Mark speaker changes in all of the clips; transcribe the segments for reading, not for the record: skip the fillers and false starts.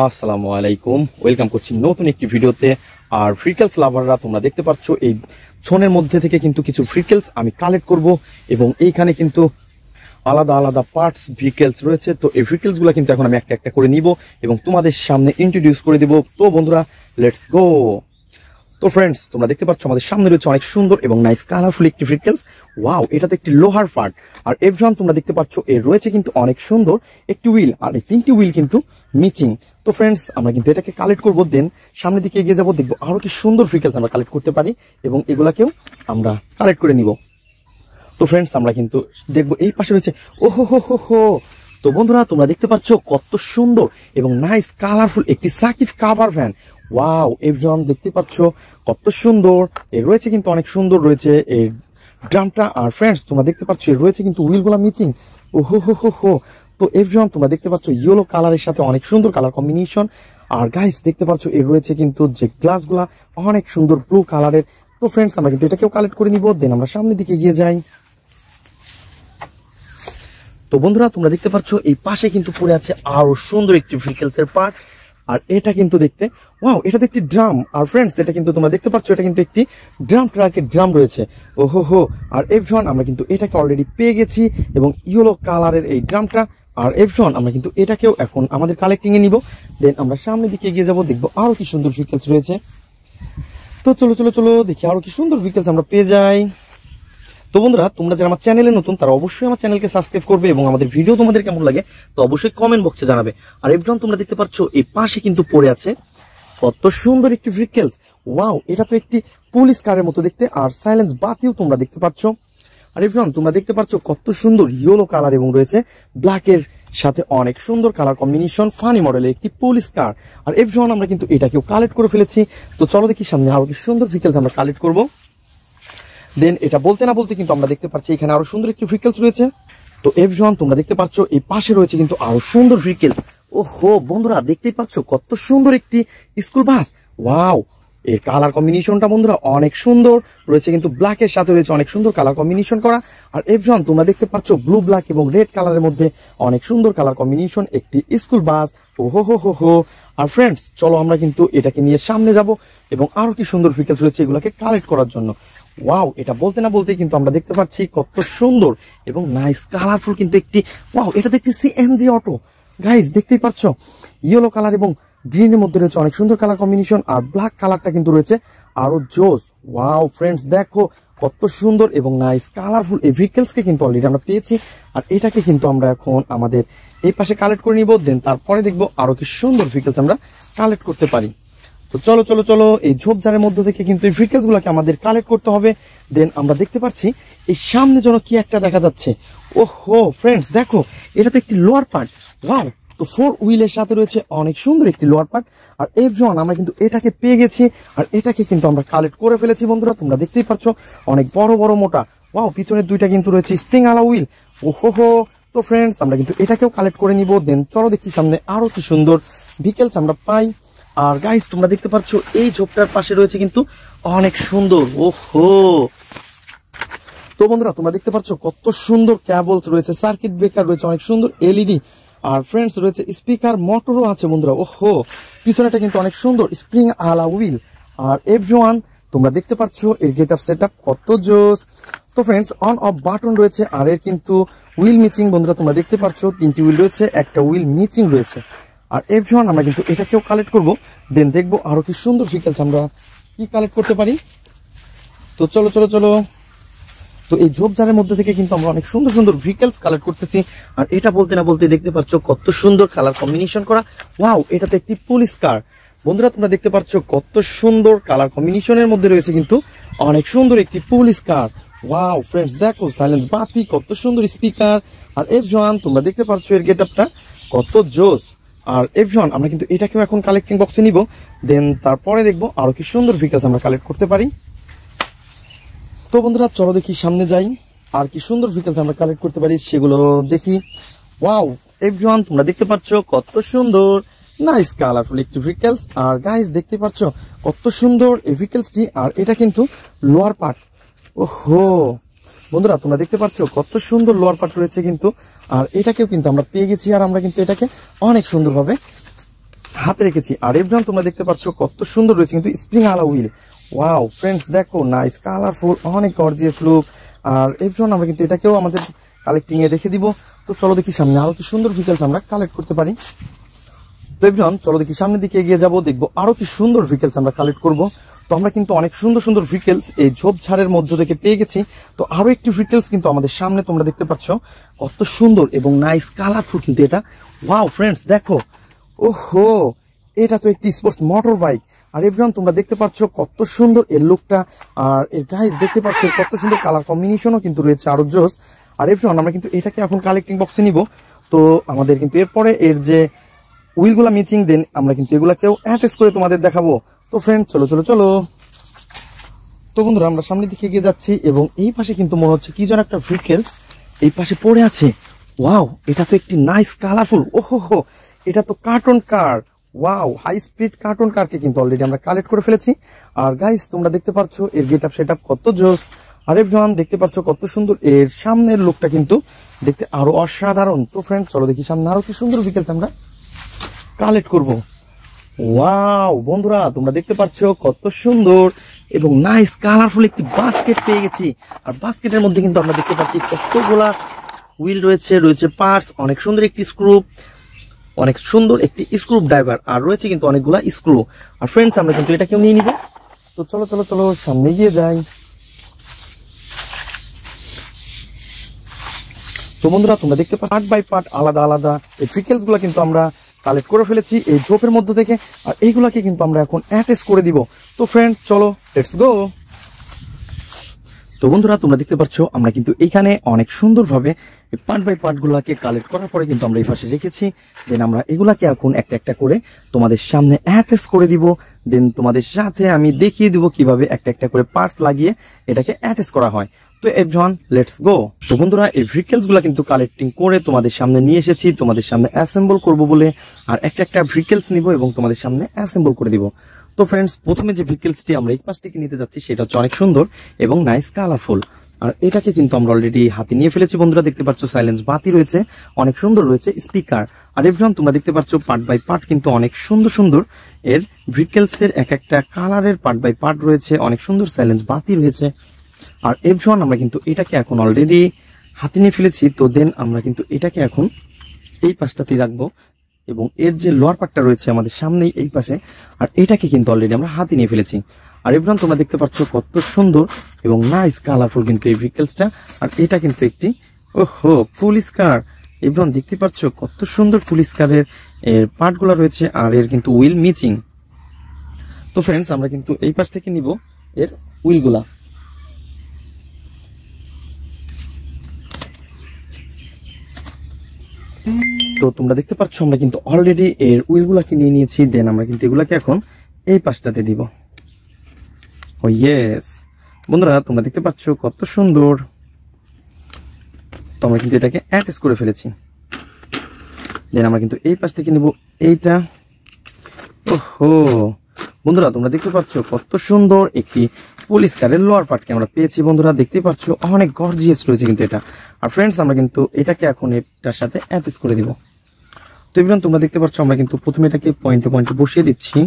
Speaker 1: আসসালামু আলাইকুম, ওয়েলকাম করছি নতুন একটি ভিডিওতে। আর ফ্রিকেলস লাভাররা তোমরা দেখতে পাচ্ছ এই ছনের মধ্যে থেকে কিন্তু কিছু ফ্রিকেলস আমি কালেক্ট করব এবং এইখানে কিন্তু আলাদা আলাদা পার্টস ফ্রিকেলস রয়েছে। তো এই ফ্রিকেলস গুলো কিন্তু এখন আমি একটা একটা করে নিব এবং তোমাদের সামনে ইন্ট্রোডিউস করে দিব। তো বন্ধুরা, লেটস গো। তো ফ্রেন্ডস, তোমরা দেখতে পাচ্ছ আমাদের সামনে রয়েছে অনেক সুন্দর এবং নাইস কালারফুল একটি ফ্রিকেলস। ওয়াও, এটাতে একটি লোহার পার্ট। আর এভরিওয়ান তোমরা দেখতে পাচ্ছ এর রয়েছে কিন্তু অনেক সুন্দর একটি হুইল, আর এই তিনটি হুইল কিন্তু মিচিং। তো ফ্রেন্ডস, আমরা কিন্তু এটাকে কালেক্ট করবো, দেন সামনের দিকে এগিয়ে যাবো, দেখবো আরো কি সুন্দর ফ্রিকেলস আমরা কালেক্ট করতে পারি এবং এগুলাকেও আমরা কালেক্ট করে নিব। তো ফ্রেন্ডস, আমরা কিন্তু দেখবো এই পাশে রয়েছে ওহো হো হো হো। তো বন্ধুরা, তোমরা দেখতে পাচ্ছ কত সুন্দর এবং নাইস কালারফুল একটি সাকিব কাভার ভ্যান। ওয়াও, এভরিওয়ান দেখতে পাচ্ছ কত সুন্দর। এর রয়েছে কিন্তু অনেক সুন্দর রয়েছে এর ড্রামটা। আর ফ্রেন্ডস, তোমরা দেখতে পাচ্ছ এর রয়েছে কিন্তু হুইলগুলা মিচিং। ওহো হো হো হো। তো এভরিওয়ান তোমরা দেখতে পাচ্ছ ইয়েলো কালারের সাথে অনেক সুন্দর কালার কম্বিনেশন। আর গাইস দেখতে পাচ্ছ এর রয়েছে কিন্তু যে গ্লাসগুলা অনেক সুন্দর ব্লু কালারের। তো ফ্রেন্ডস, আমরা কিন্তু এটাকেও কালেক্ট করে নিব, দেন আমরা সামনের দিকে এগিয়ে যাই। তো বন্ধুরা, তোমরা দেখতে পাচ্ছ এই পাশে কিন্তু পড়ে আছে আরো সুন্দর একটি ফ্রিকেলস এর পার্ট। আর এটা কিন্তু দেখতে ওয়াও, এটা তো একটি ড্রাম। আর ফ্রেন্ডস, এটা কিন্তু তোমরা দেখতে পাচ্ছ এটা কিন্তু একটি ড্রাম ট্রাকের ড্রাম রয়েছে। ওহো হো। আর এভরিওয়ান, আমরা কিন্তু এটাকে অলরেডি পেয়ে গেছি এবং ইয়েলো কালারের এই ড্রামটা। আর এভরিওয়ান, আমরা কিন্তু এটাকেও এখন আমাদের কালেক্টিং এ নিব, দেন আমরা সামনের দিকে এগিয়ে যাবো, দেখবো আরো কি সুন্দর ফ্রিকেলস রয়েছে। তো চলো চলো চলো দেখি আরো কি সুন্দর ফ্রিকেলস আমরা পেয়ে যাই। তো বন্ধুরা, তোমরা যারা আমার চ্যানেলে নতুন তারা অবশ্যই আমার চ্যানেলকে সাবস্ক্রাইব করবে এবং আমাদের ভিডিও তোমাদের কেমন লাগে তো অবশ্যই কমেন্ট বক্সে জানাবে। আর এভরিওয়ান, তোমরা দেখতে পাচ্ছ এই পাশে কিন্তু পড়ে আছে কত সুন্দর একটি ফ্রিকেলস। ওয়াও, এটা তো একটি পুলিশ কারের মতো দেখতে। আর সাইলেন্স বাতিও তোমরা দেখতে পাচ্ছ। আর এভরিওয়ান, তোমরা দেখতে পাচ্ছ কত সুন্দর ইয়েলো কালার এবং রয়েছে ব্ল্যাকের সাথে অনেক সুন্দর কালার কম্বিনেশন, ফানি মডেলের একটি পুলিশ কার। আর এভরিওয়ান, আমরা কিন্তু এটাকেও কালেক্ট করে ফেলেছি। তো চলো দেখি সামনে আরো কি সুন্দর ফ্রিকেলস আমরা কালেক্ট করবো। দেন এটা বলতে না বলতে কিন্তু আমরা দেখতে পাচ্ছি এখানে আরো সুন্দর একটি ফ্রিকেলস রয়েছে। তো এভরিওয়ান, তোমরা দেখতে পাচ্ছ এই পাশে রয়েছে কিন্তু আরো সুন্দর ফ্রিকেলস। ওহো বন্ধুরা, দেখতেই পাচ্ছ কত সুন্দর একটি স্কুল বাস। ওয়াও, এর কালার কম্বিনেশনটা বন্ধুরা অনেক সুন্দর রয়েছে, কিন্তু ব্ল্যাকের সাথে রয়েছে অনেক সুন্দর কালার কম্বিনেশন করা। আর এভরিওয়ান, তোমরা দেখতে পাচ্ছ ব্লু ব্ল্যাক এবং রেড কালারের মধ্যে অনেক সুন্দর কালার কম্বিনেশন একটি স্কুল বাস। ওহো হো হো হো। আর ফ্রেন্ডস, চলো আমরা কিন্তু এটাকে নিয়ে সামনে যাব এবং আরো কি সুন্দর ফ্রিকেলস রয়েছে এগুলোকে কালেক্ট করার জন্য। ওয়াও, এটা বলতে না বলতে কিন্তু আমরা দেখতে পাচ্ছি কত সুন্দর এবং নাইস কালারফুল কিন্তু একটি ওয়াও, এটা তো একটি সিএনজি অটো। গাইজ দেখতেই পাচ্ছ ইয়েলো কালার এবং গ্রিনের মধ্যে রয়েছে অনেক সুন্দর কালার কম্বিনেশন। আর ব্ল্যাক কালারটা কিন্তু রয়েছে আরো জোস। ওয়াও ফ্রেন্ডস, দেখো কত সুন্দর এবং নাইস কালারফুল এই ভেহিকলসকে কিন্তু অলরেডি আমরা পেয়েছি। আর এটাকে কিন্তু আমরা এখন আমাদের এই পাশে কালেক্ট করে নিব, দেন তারপরে দেখবো আরো কি সুন্দর ভেহিকলস আমরা কালেক্ট করতে পারি। তো চলো চলো চলো, এই ঝোপঝাড়ের মধ্যে থেকে কিন্তু এই ভেহিকলস গুলাকে আমাদের কালেক্ট করতে হবে। দেন আমরা দেখতে পাচ্ছি এই সামনে যেন কি একটা দেখা যাচ্ছে। ওহো ফ্রেন্ডস, দেখো এটা তো একটি লোয়ার পার্ট। ওয়াও, তো 4 হুইলের সাথে রয়েছে অনেক সুন্দর একটি লোয়ার পার্ট। আর এভরিওয়ান, আমরা কিন্তু এটাকে পেয়ে গেছি আর এটাকে কিন্তু আমরা কালেক্ট করে ফেলেছি। বন্ধুরা, তোমরা দেখতেই পাচ্ছ অনেক বড় বড় মোটা। ওয়াও, পিছনের দুইটা কিন্তু রয়েছে স্প্রিং আলা হুইল। ওহো হো। তো ফ্রেন্ডস, আমরা কিন্তু এটাকেও কালেক্ট করে নিব। দেন চলো দেখি সামনে আরো কি সুন্দর ভেহিকলস আমরা পাই। আর গাইস, তোমরা দেখতে পাচ্ছ এই ঝোপটার পাশে রয়েছে কিন্তু অনেক সুন্দর। ওহো। তো বন্ধুরা, তোমরা দেখতে পাচ্ছ কত সুন্দর ক্যাবলস রয়েছে, সার্কিট ব্রেকার রয়েছে অনেক সুন্দর এলইডি। আর ফ্রেন্ডস, রয়েছে স্পিকার মোটরও আছে বন্ধুরা। ওহো, পিছনেটা কিন্তু অনেক সুন্দর স্প্রিং আলা হুইল। আর এভরিওয়ান, তোমরা দেখতে পাচ্ছ এর গেট আপ সেটআপ কত জোস। তো ফ্রেন্ডস, অন অফ বাটন রয়েছে আর এর কিন্তু হুইল মিচিং। বন্ধুরা, তোমরা দেখতে পাচ্ছ 3টি হুইল রয়েছে, একটা হুইল মিচিং রয়েছে। আর এভরিওয়ান, আমরা কিন্তু এটাকেও কালেক্ট করব, দেন দেখবো আরো কি সুন্দর ভেহিকলস আমরা কি কালেক্ট করতে পারি। তো চলো চলো চলো। তো এই ঝোপঝাড়ের মধ্যে থেকে কিন্তু আমরা অনেক সুন্দর সুন্দর ভেহিকলস কালেক্ট করতেছি। আর এটা বলতে না বলতে দেখতে পাচ্ছ কত সুন্দর কালার কম্বিনেশন করা। ওয়াও, এটা তো একটি পুলিশ কার। বন্ধুরা, তোমরা দেখতে পাচ্ছ কত সুন্দর কালার কম্বিনেশনের মধ্যে রয়েছে কিন্তু অনেক সুন্দর একটি পুলিশ কার। ওয়াও ফ্রেন্ডস, দেখো সাইলেন্স বাতি, কত সুন্দর স্পিকার। আর এভরিওয়ান, তোমরা দেখতে পাচ্ছ এর গেটআপটা কত জোস। আর এভরিওয়ান, আমরা কিন্তু এটাকেও এখন কালেক্টিং বক্সে নিব, দেন তারপরে দেখবো আরো কি সুন্দর ভেহিকলস আমরা কালেক্ট করতে পারি। তো বন্ধুরা, চলো দেখি সামনে যাই আর কি সুন্দর ভেহিকলস আমরা কালেক্ট করতে পারি সেগুলো দেখি। ওয়াও এভরিওয়ান, তোমরা দেখতে পাচ্ছ কত সুন্দর নাইস কালারফুল একটি ভেহিকলস। আর গাইস দেখতে পাচ্ছ কত সুন্দর এই ভেহিকলসটি। আর এটা কিন্তু লোয়ার পার্ট। ওহো বন্ধুরা, তোমরা দেখতে পাচ্ছ কত সুন্দর লোয়ার পার্ট রয়েছে কিন্তু। আর এটাকেও কিন্তু আমরা পেয়ে গেছি আর আমরা কিন্তু এটাকে অনেক সুন্দরভাবে হাতে রেখেছি। আর এভরিওয়ান তোমরা দেখতে পাচ্ছ কত সুন্দর রয়েছে কিন্তু স্প্রিং আলা হুইল। ওয়াও ফ্রেন্ডস, দেখো নাইস, কালারফুল, অনেক গর্জিয়াস লুক। আর এভরিওয়ান আমরা কিন্তু এটাকেও আমাদের কালেক্টিং এ রেখে দিব। তো চলো দেখি সামনে আরো কি সুন্দর ভেহিকলস আমরা কালেক্ট করতে পারি। তো এভরিওয়ান চলো দেখি সামনের দিকে এগিয়ে যাবো, দেখবো আরো কি সুন্দর ভেহিকলস আমরা কালেক্ট করব। তো আমরা কিন্তু অনেক সুন্দর সুন্দর ভেহিকলস এই ঝোপঝাড়ের মধ্য থেকে পেয়ে গেছি। তো আরো একটি ভেহিকলস কিন্তু আমাদের সামনে তোমরা দেখতে পাচ্ছ, কত সুন্দর এবং নাইস কালারফুল কিন্তু এটা। ওয়াও ফ্রেন্ডস দেখো, ওহো এটা তো একটি স্পোর্টস মোটর বাইক। আর এভরিওয়ান তোমরা দেখতে পাচ্ছ কত সুন্দর এর লুকটা, আর এর গাইস দেখতে পাচ্ছ কত সুন্দর কালার কম্বিনেশনও কিন্তু রয়েছে আরো জোস। আর এভরিওয়ান আমরা কিন্তু এটাকে এখন কালেক্টিং বক্সে নিব। তো আমাদের কিন্তু এরপরে এর যে হুইলগুলা মিচিং দেন আমরা কিন্তু এগুলাকেও অ্যাটাচ করে তোমাদের দেখাবো। তো ফ্রেন্ড চলো চলো চলো। তো বন্ধুরা আমরা সামনের দিকে এগিয়ে যাচ্ছি এবং এই পাশে কিন্তু মনে হচ্ছে কি যেন একটা ভেহিকলস এই পাশে পড়ে আছে। ওয়াও এটা তো একটি নাইস কালারফুল, ওহো এটা তো কার্টুন কার। ওয়াও হাই স্পিড কার্টুন কারকে কিন্তু অলরেডি আমরা কালেক্ট করে ফেলেছি। আর গাইস তোমরা দেখতে পাচ্ছ এর গেট আপ সেট আপ কত জোস। আর এভরিওয়ান দেখতে পাচ্ছ কত সুন্দর এর সামনের লুকটা কিন্তু দেখতে আরো অসাধারণ। তো ফ্রেন্ড চলো দেখি সামনে আরো কি সুন্দর ভেহিকলস আমরা কালেক্ট করব। ওয়াও বন্ধুরা তোমরা দেখতে পাচ্ছ কত সুন্দর এবং নাইস কালারফুল একটি বাস্কেট পেয়ে গেছি। আর বাস্কেটের মধ্যে কিন্তু আমরা দেখতে পাচ্ছি কতগুলা হুইল রয়েছে, রয়েছে পার্টস, অনেক সুন্দর একটি স্ক্রু, অনেক সুন্দর একটি স্ক্রু ড্রাইভার, আর রয়েছে কিন্তু অনেকগুলা স্ক্রু। আর ফ্রেন্ডস আমরা কিন্তু এটাকেও নিয়ে নিব। তো চলো চলো চলো সামনে গিয়ে যাই। তো বন্ধুরা তোমরা দেখতে পাচ্ছ পার্ট বাই পার্ট আলাদা আলাদা এই ভেহিকলস গুলা কিন্তু আমরা কালেক্ট করে ফেলেছি এই ঝোপের মধ্য থেকে। আর এইগুলাকে কিন্তু আমরা এখন অ্যাটাচ করে দিব। তো ফ্রেন্ড চলো লেটস গো। তো বন্ধুরা তোমরা দেখতে পাচ্ছ আমরা কিন্তু এইখানে অনেক সুন্দরভাবে পার্ট বাই পার্ট গুলাকে কালেক্ট করার পরে কিন্তু আমরা এই পাশে রেখেছি। দেন আমরা এগুলাকে এখন একটা একটা করে তোমাদের সামনে অ্যাটাচ করে দিব। দেন তোমাদের সাথে আমি দেখিয়ে দিব কিভাবে একটা একটা করে পার্টস লাগিয়ে এটাকে অ্যাটাচ করা হয়। তো এভরিওয়ান লেটস গো। তো বন্ধুরা এই ভেহিকলস গুলা কিন্তু কালেক্টিং করে তোমাদের সামনে নিয়ে এসেছি তোমাদের সামনে অ্যাসেম্বল করব বলে। আর একটা একটা ভেহিকলস নিব এবং তোমাদের সামনে অ্যাসেম্বল করে দিব। তো ফ্রেন্ডস প্রথমে যে ভেহিকলসটি আমরা এই পাশ থেকে নিতে যাচ্ছি সেটা হচ্ছে অনেক সুন্দর এবং নাইস কালারফুল। আর এটাকে কিন্তু আমরা অলরেডি হাতে নিয়ে ফেলেছি। বন্ধুরা দেখতে পাচ্ছ সাইলেন্স বাতি রয়েছে, অনেক সুন্দর রয়েছে স্পিকার। আর এভরিওয়ান তোমরা দেখতে পাচ্ছ পার্ট বাই পার্ট কিন্তু অনেক সুন্দর সুন্দর এর ভেহিকলস এর এক একটা কালারের পার্ট বাই পার্ট রয়েছে, অনেক সুন্দর সাইলেন্স বাতি রয়েছে। আর এভরিওয়ান আমরা কিন্তু এটাকে এখন অলরেডি হাতে নিয়ে ফেলেছি। তো দেন আমরা কিন্তু এটাকে এখন এই পাশটাতেই রাখবো এবং এর যে লোয়ার পার্টটা রয়েছে আমাদের সামনেই এই পাশে, আর এটাকে কিন্তু অলরেডি আমরা হাতে নিয়ে ফেলেছি। আর এভরিওয়ান তোমরা দেখতে পাচ্ছ কত সুন্দর এবং নাইস কালারফুল কিন্তু এই ভেহিকলসটা। আর এটা কিন্তু একটি ওহো পুলিশ কার। এভরিওয়ান দেখতে পাচ্ছ কত সুন্দর পুলিশ কারের এর পার্টগুলো রয়েছে আর এর কিন্তু হুইল মিচিং। তো ফ্রেন্ডস আমরা কিন্তু এই পাশ থেকে নিব এর হুইলগুলা। তো তোমরা দেখতে পাচ্ছ আমরা কিন্তু অলরেডি এর হুইলগুলাকে নিয়ে নিয়েছি। দেন আমরা কিন্তু এগুলাকে এখন এই পাশটাতে দিব। ও ইয়েস বন্ধুরা তোমরা দেখতে পাচ্ছ কত সুন্দর। তো আমরা কিন্তু এটাকে অ্যাটাচ করে ফেলেছি। দেন আমরা কিন্তু এই পাশ থেকে নিব এইটা। ওহো বন্ধুরা তোমরা দেখতে পাচ্ছ কত সুন্দর একটি পুলিশ কারের লোয়ার পার্টকে আমরা পেয়েছি। বন্ধুরা দেখতে পাচ্ছ অনেক গর্জিয়াস রয়েছে কিন্তু এটা। আর ফ্রেন্ডস আমরা কিন্তু এটাকে এখন এটার সাথে অ্যাটাচ করে দিব। তো এবার তোমরা দেখতে পাচ্ছ আমরা কিন্তু প্রথমে এটাকে পয়েন্টে পয়েন্টে বসিয়ে দিচ্ছি।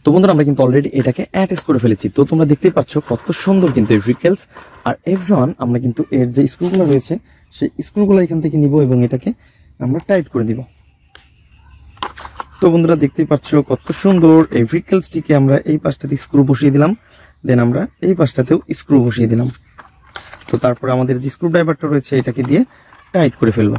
Speaker 1: তো বন্ধুরা আমরা কিন্তু অলরেডি এটাকে অ্যাটাচ করে ফেলেছি। তো তোমরা দেখতেই পাচ্ছ কত সুন্দর কিন্তু এই ভেহিকলস। আর এভরিওয়ান আমরা কিন্তু এর যে স্ক্রুগুলো রয়েছে সেই স্ক্রুগুলো এখান থেকে নিব এবং এটাকে আমরা টাইট করে দিব। তো বন্ধুরা দেখতেই পাচ্ছ কত সুন্দর এই ভেহিকলসটিকে আমরা এই পাশটাতে স্ক্রু বসিয়ে দিলাম। দেন আমরা এই পাশটাতেও স্ক্রু বসিয়ে দিলাম। তো তারপরে আমাদের যে স্ক্রু ড্রাইভারটা রয়েছে এটাকে দিয়ে টাইট করে ফেলবো।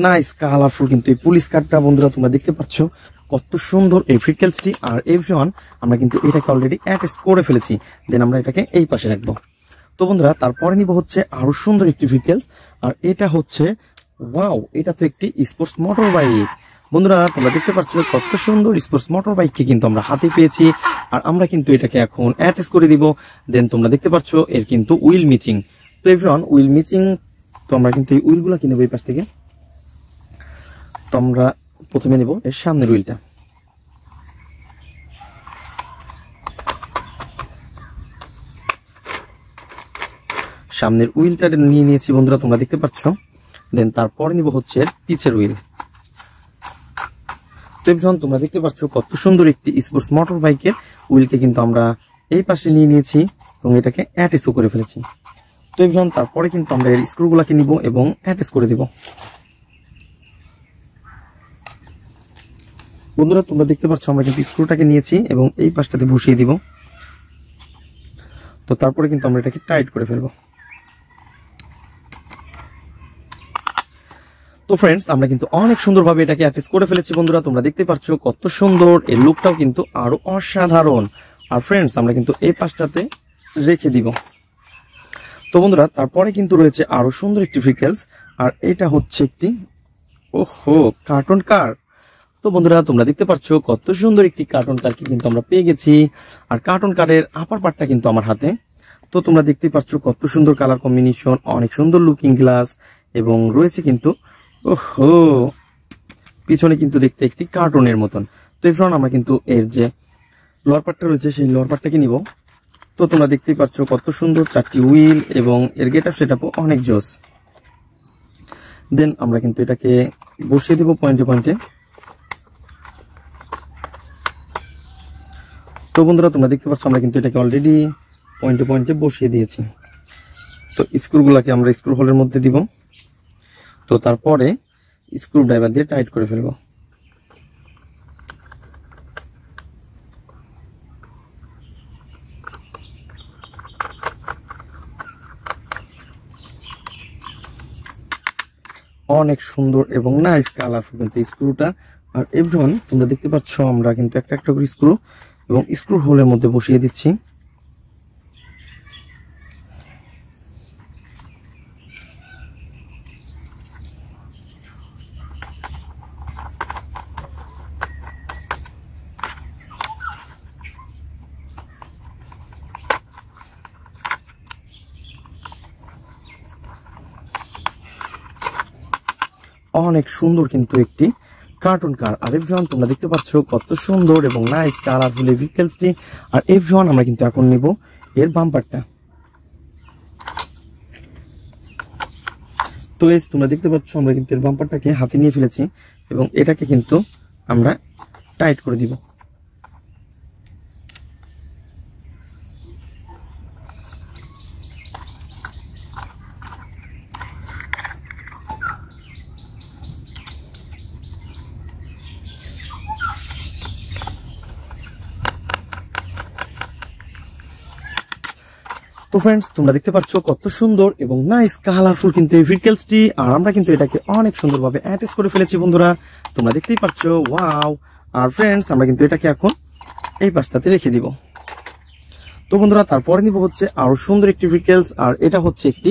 Speaker 1: নাইস কালারফুল কিন্তু এই পুলিশ কারটা। বন্ধুরা তোমরা দেখতে পাচ্ছ কত সুন্দর এই ভেহিকলসটি। আর এভরিওয়ান আমরা কিন্তু এটাকে অলরেডি অ্যাটাচ করে ফেলেছি। দেন আমরা এটাকে এই পাশে রাখবো। তো বন্ধুরা তারপরে নিব হচ্ছে আরো সুন্দর একটি ভেহিকলস। আর এটা হচ্ছে ওয়াও এটা তো একটি স্পোর্টস মোটর বাইক। বন্ধুরা তোমরা দেখতে পাচ্ছ কত সুন্দর স্পোর্টস মোটর বাইককে কিন্তু আমরা হাতে পেয়েছি। আর আমরা কিন্তু এটাকে এখন অ্যাটাচ করে দিব। দেন তোমরা দেখতে পাচ্ছ এর কিন্তু হুইল মিচিং। তো এভরিওয়ান হুইল মিচিং। তো আমরা কিন্তু এই হুইলগুলো কিনবো এই পাশ থেকে। তো আমরা প্রথমে নিব এর সামনের হুইলটা। সামনের হুইলটা নিয়ে নিয়েছি বন্ধুরা, তোমরা দেখতে পাচ্ছ। দেন তারপরে নিব হচ্ছে পিছের হুইল। তো এখন তোমরা দেখতে পাচ্ছ কত সুন্দর একটি স্পোর্টস মোটর বাইকের হুইলকে কিন্তু আমরা এই পাশে নিয়ে নিয়েছি এবং এটাকে অ্যাটাচও করে ফেলেছি। তো এখন তারপরে কিন্তু আমরা এর স্ক্রুগুলোকে নিব এবং অ্যাটাচ করে দিব। বন্ধুরা তোমরা দেখতে পাচ্ছ আমরা কিন্তু স্ক্রুটাকে নিয়েছি এবং এই পাশটাতে বসিয়ে দিব। তো তারপরে কিন্তু আমরা এটাকে টাইট করে ফেলবো। তো ফ্রেন্ডস আমরা কিন্তু অনেক সুন্দরভাবে এটাকে অ্যাটাচ করে ফেলেছি বন্ধুরা, তোমরা দেখতে পাচ্ছ কত সুন্দর। এর লুকটাও কিন্তু আরো অসাধারণ। আর ফ্রেন্ডস আমরা কিন্তু এই পাশটাতে রেখে দিব। তো বন্ধুরা তারপরে কিন্তু রয়েছে আরো সুন্দর একটি ভেহিকলস, আর এটা হচ্ছে একটি কার্টুন কার। তো বন্ধুরা তোমরা দেখতে পাচ্ছ কত সুন্দর একটি কার্টুন কারকে কিন্তু আমরা পেয়ে গেছি। আর কার্টুন কারের আপার পার্টটা কিন্তু আমার হাতে। তো তোমরা দেখতে পাচ্ছ কত সুন্দর কালার কম্বিনেশন, অনেক সুন্দর লুকিং গ্লাস এবং রয়েছে কিন্তু পিছনে কিন্তু দেখতে একটি কার্টুনের মতন। তো এই ফ্রন্ট আমরা কিন্তু এর যে লোয়ার পার্টটা রয়েছে সেই লোয়ার পার্টটাকে নিব। তো তোমরা দেখতেই পাচ্ছ কত সুন্দর 4টি হুইল এবং এর গেটআপ সেটআপও অনেক জোস। দেন আমরা কিন্তু এটাকে বসিয়ে দিব পয়েন্টে পয়েন্টে। তো বন্ধুরা তোমরা দেখতে পাচ্ছ আমরা কিন্তু এটাকে অলরেডি পয়েন্টে পয়েন্টে বসিয়ে দিয়েছি। তো স্ক্রুগুলোকে আমরা স্ক্রু হোলের মধ্যে দিব। তো তারপরে স্ক্রু ড্রাইভার দিয়ে টাইট করে ফেলবো। অনেক সুন্দর এবং নাইস কালারফুল কিন্তু স্ক্রুটা। আর এভরিওয়ান তোমরা দেখতে পাচ্ছ আমরা কিন্তু একটা একটা করে স্ক্রু এবং স্ক্রু হোলের মধ্যে বসিয়ে দিচ্ছি। অনেক সুন্দর কিন্তু একটি কার্টুন কার। আর এভরিওয়ান তোমরা দেখতে পাচ্ছ কত সুন্দর এবং নাইস কালারফুল এই ভেহিকলসটি। আর এভরিওয়ান আমরা কিন্তু এখন নিব এর বাম্পারটা। তো এই তোমরা দেখতে পাচ্ছ আমরা কিন্তু এর বাম্পারটাকে হাতে নিয়ে ফেলেছি এবং এটাকে কিন্তু আমরা টাইট করে দিব। তো ফ্রেন্ডস তোমরা দেখতে পাচ্ছ কত সুন্দর এবং নাইস কালারফুল কিন্তু এই ভেহিকলসটি। আর আমরা কিন্তু এটাকে অনেক সুন্দরভাবে অ্যাটাচ করে ফেলেছি বন্ধুরা, তোমরা দেখতেই পাচ্ছ। ওয়াও। আর ফ্রেন্ডস আমরা কিন্তু এটাকে এখন এই পাশটাতে রেখে দিব। তো বন্ধুরা তারপরে নিব হচ্ছে আরো সুন্দর একটি ভেহিকলস, আর এটা হচ্ছে একটি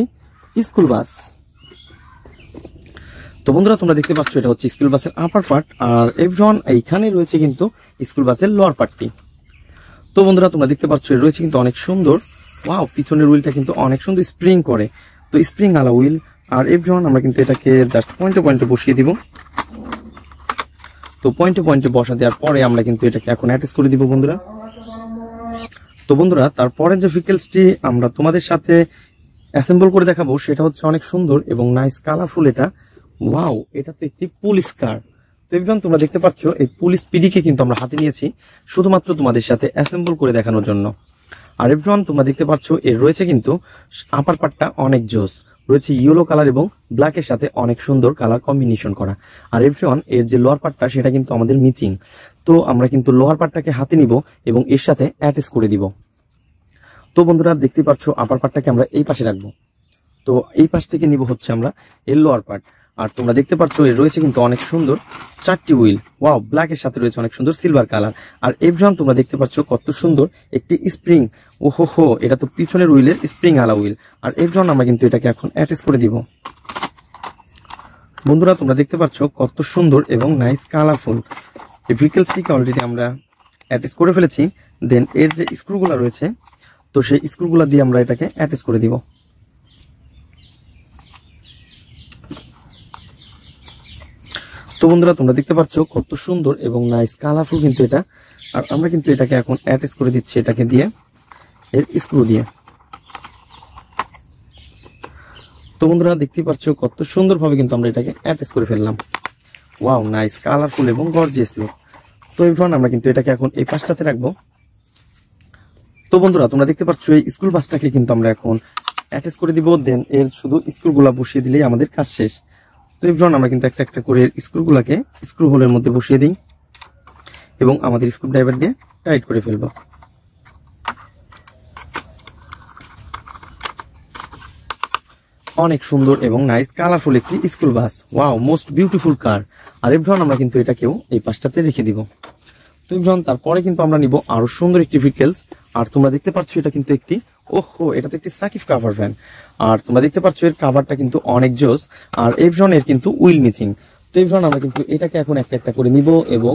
Speaker 1: স্কুল বাস। তো বন্ধুরা তোমরা দেখতে পাচ্ছ এটা হচ্ছে স্কুল বাসের আপার পার্ট, আর এভরিওয়ান এইখানে রয়েছে কিন্তু স্কুল বাসের লোয়ার পার্টটি। তো বন্ধুরা তোমরা দেখতে পাচ্ছ রয়েছে কিন্তু অনেক সুন্দর। ওয়াও, পিছনের হুইলটা কিন্তু অনেক সুন্দর স্প্রিং করে, তো স্প্রিং আলা হুইল। আর এভরিওয়ান আমরা কিন্তু এটাকে জাস্ট পয়েন্টে পয়েন্টে বসিয়ে দিব। তো পয়েন্টে পয়েন্টে বসা দেওয়ার পরে আমরা কিন্তু এটাকে এখন অ্যাটাচ করে দিব বন্ধুরা। তো বন্ধুরা তারপরে যে ভেহিকলসটি আমরা তোমাদের সাথে অ্যাসেম্বল করে দেখাবো সেটা হচ্ছে অনেক সুন্দর এবং নাইস কালারফুল এটা। ওয়াও, এটা তো একটি পুলিশ কার। তো এভরিওয়ান তোমরা দেখতে পাচ্ছ এই পুলিশ পিডিকে কিন্তু আমরা হাতে নিয়েছি শুধুমাত্র তোমাদের সাথে অ্যাসেম্বল করে দেখানোর জন্য। আর এভরিওয়ান তোমরা দেখতে পাচ্ছ এর রয়েছে কিন্তু আপার পার্টটা অনেক জোস, রয়েছে ইয়েলো কালার এবং ব্ল্যাকের সাথে অনেক সুন্দর কালার কম্বিনেশন করা। আর এভরিওয়ান এর যে লোয়ার পার্টটা সেটা কিন্তু আমাদের মিচিং। তো আমরা কিন্তু লোয়ার পার্টটাকে হাতে নিব এবং এর সাথে অ্যাটাচ করে দিব। তো বন্ধুরা দেখতে পাচ্ছ আপার পার্টটাকে আমরা এই পাশে রাখবো। তো এই পাশ থেকে নিব হচ্ছে আমরা এর লোয়ার পার্ট। আর তোমরা দেখতে পাচ্ছ এর রয়েছে কিন্তু অনেক সুন্দর 4টি হুইল। ওয়াও, ব্ল্যাকের সাথে রয়েছে অনেক সুন্দর সিলভার কালার। আর এভরিওয়ান তোমরা দেখতে পাচ্ছ কত সুন্দর একটি স্প্রিং। ওহো, এটা তো পিছনের হুইলের স্প্রিং আলা হুইল। আর এভরিওয়ান আমরা কিন্তু এটাকে এখন অ্যাটাচ করে দিব। বন্ধুরা তোমরা দেখতে পাচ্ছ কত সুন্দর এবং নাইস কালারফুল এই ভেহিকলসটিকে অলরেডি আমরা অ্যাটাচ করে ফেলেছি। দেন এর যে স্ক্রুগুলো রয়েছে তো সেই স্ক্রুগুলো দিয়ে আমরা এটাকে অ্যাটাচ করে দিব। তো বন্ধুরা তোমরা দেখতে পাচ্ছ কত সুন্দর এবং নাইস কালারফুল কিন্তু এটা। আর আমরা কিন্তু এটাকে এখন অ্যাটাচ করে দিচ্ছি এটাকে দিয়ে, এর স্ক্রু দিয়ে। তো বন্ধুরা দেখতে পাচ্ছ কত সুন্দরভাবে কিন্তু আমরা এটাকে অ্যাটাচ করে ফেললাম। ওয়াও, নাইস কালারফুল এবং গর্জিয়াস লুক। তো এভরিওয়ান আমরা কিন্তু এটাকে এখন এই পাশটাতে রাখবো। তো বন্ধুরা তোমরা দেখতে পাচ্ছ এই স্কুল বাসটাকে কিন্তু আমরা এখন অ্যাটাচ করে দিব, দেন এর শুধু স্ক্রুগুলা বসিয়ে দিলেই আমাদের কাজ শেষ। তো এভরিওয়ান আমরা কিন্তু একটা একটা করে স্ক্রুগুলাকে স্ক্রু হোলের মধ্যে বসিয়ে দিই এবং আমাদের স্ক্রু ড্রাইভার দিয়ে টাইট করে ফেলবো। অনেক সুন্দর এবং নাইস কালারফুল একটি school bus. Wow, most beautiful car. আর এভরিওয়ান আমরা কিন্তু এটাকেও এই পাশটাতে রেখে দিব। তো এভরিওয়ান তারপরে কিন্তু আমরা নিব আরো সুন্দর একটি ভেহিকলস। আর তোমরা দেখতে পাচ্ছ এটা কিন্তু একটি, ওহো, এটা তো একটি সাকিব কাভার ভ্যান। আর তোমরা দেখতে পাচ্ছ এর কাভারটা কিন্তু অনেক জোস। আর এভরিওয়ান এর কিন্তু উইল মিচিং। তো এভরিওয়ান আমরা কিন্তু এটাকে এখন একটা একটা করে নিব এবং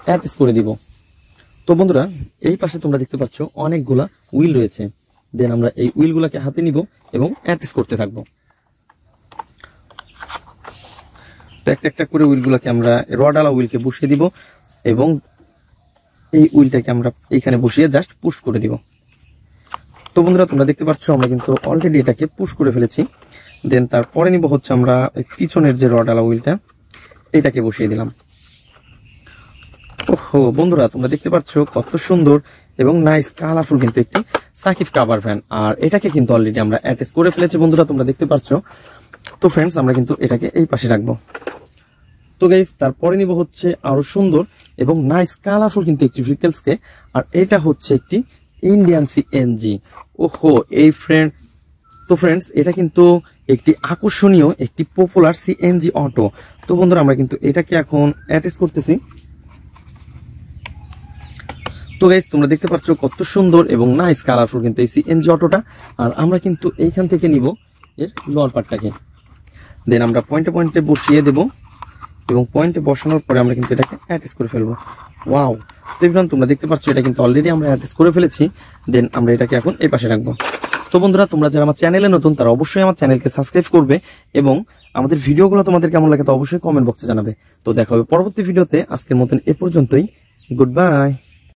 Speaker 1: অ্যাটাচ করে দিব। তো বন্ধুরা এই পাশে তোমরা দেখতে পাচ্ছ অনেকগুলা উইল রয়েছে, দেন আমরা এই উইলগুলাকে হাতে নিব এবং অ্যাটাচ করতে থাকবো। তো একটা একটা করে উইলগুলোকে আমরা রডালা উইলকে বসিয়ে দিব এবং এই উইলটাকে আমরা এইখানে বসিয়ে জাস্ট পুশ করে দিব। তো বন্ধুরা তোমরা দেখতে পাচ্ছ আমরা কিন্তু অলরেডি এটাকে পুশ করে ফেলেছি। দেন তারপরে নিব হচ্ছে আমরা পিছনের যে রডালা উইলটা, এটাকে বসিয়ে দিলাম। ওহো বন্ধুরা তোমরা দেখতে পাচ্ছ কত সুন্দর এবং নাইস কালারফুল কিন্তু একটি সাকিব কাভার ভ্যান। আর এটাকে কিন্তু অলরেডি আমরা অ্যাটাচ করে ফেলেছি বন্ধুরা, তোমরা দেখতে পাচ্ছ। তো ফ্রেন্ডস আমরা কিন্তু এটাকে এই পাশে রাখবো। তো গাইস তারপরে নিব হচ্ছে আরো সুন্দর এবং নাইস কালারফুল কিন্তু একটি ভেহিকলসকে। আর এটা হচ্ছে একটি ইন্ডিয়ান সিএনজি। ওহো এই ফ্রেন্ডস এটা কিন্তু একটি আকর্ষণীয় একটি পপুলার সিএনজি অটো। তো বন্ধুরা আমরা কিন্তু এটাকে এখন অ্যাটাচ করতেছি। তো গাইস তোমরা দেখতে পাচ্ছ কত সুন্দর এবং নাইস কালারফুল কিন্তু এই সিএনজি অটোটা। আর আমরা কিন্তু এইখান থেকে নিব এর লোয়ার পার্টটাকে, দেন আমরা পয়েন্টে পয়েন্টে বসিয়ে দেব এবং পয়েন্টে বসানোর পরে আমরা কিন্তু এটাকে অ্যাটাচ করে ফেলবো। ওয়াও, তো এভরিওয়ান তোমরা দেখতে পাচ্ছ এটা কিন্তু অলরেডি আমরা অ্যাটাচ করে ফেলেছি। দেন আমরা এটাকে এখন এই পাশে রাখবো। তো বন্ধুরা তোমরা যারা আমার চ্যানেলে নতুন তারা অবশ্যই আমার চ্যানেলকে সাবস্ক্রাইব করবে এবং আমাদের ভিডিওগুলো তোমাদের কেমন লাগে তা অবশ্যই কমেন্ট বক্সে জানাবে। তো দেখা হবে পরবর্তী ভিডিওতে। আজকের মতন এ পর্যন্তই, গুড বাই।